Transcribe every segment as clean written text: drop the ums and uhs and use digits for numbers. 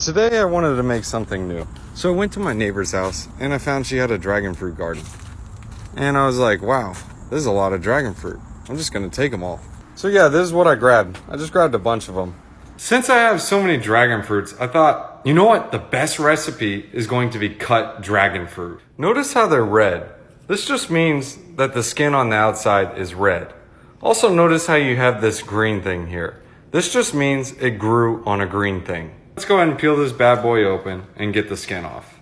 Today I wanted to make something new. So I went to my neighbor's house and I found she had a dragon fruit garden. And I was like, wow, this is a lot of dragon fruit. I'm just gonna take them all. So yeah, this is what I grabbed. I just grabbed a bunch of them. Since I have so many dragon fruits, I thought, you know what? The best recipe is going to be cut dragon fruit. Notice how they're red. This just means that the skin on the outside is red. Also notice how you have this green thing here. This just means it grew on a green thing. Let's go ahead and peel this bad boy open and get the skin off.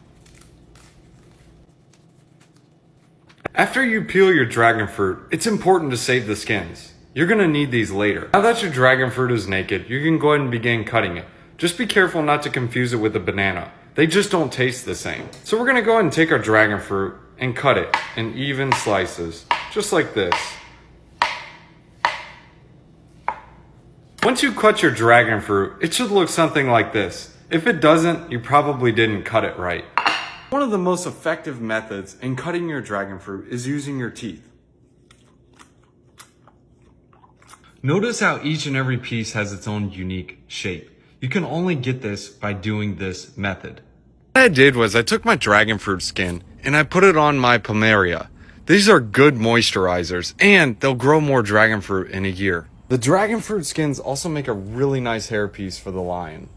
After you peel your dragon fruit, it's important to save the skins. You're gonna need these later. Now that your dragon fruit is naked, you can go ahead and begin cutting it. Just be careful not to confuse it with a banana. They just don't taste the same. So we're gonna go ahead and take our dragon fruit and cut it in even slices, just like this. Once you cut your dragon fruit, it should look something like this. If it doesn't, you probably didn't cut it right. One of the most effective methods in cutting your dragon fruit is using your teeth. Notice how each and every piece has its own unique shape. You can only get this by doing this method. What I did was I took my dragon fruit skin and I put it on my plumeria. These are good moisturizers and they'll grow more dragon fruit in a year. The dragon fruit skins also make a really nice hairpiece for the lion.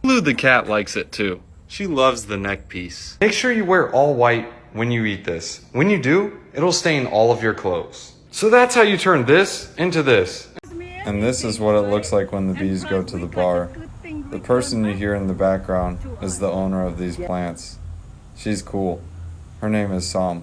Lou the cat likes it too. She loves the neck piece. Make sure you wear all white when you eat this. When you do, it'll stain all of your clothes. So that's how you turn this into this. And this is what it looks like when the bees go to the bar. The person you hear in the background is the owner of these plants. She's cool. Her name is Sam.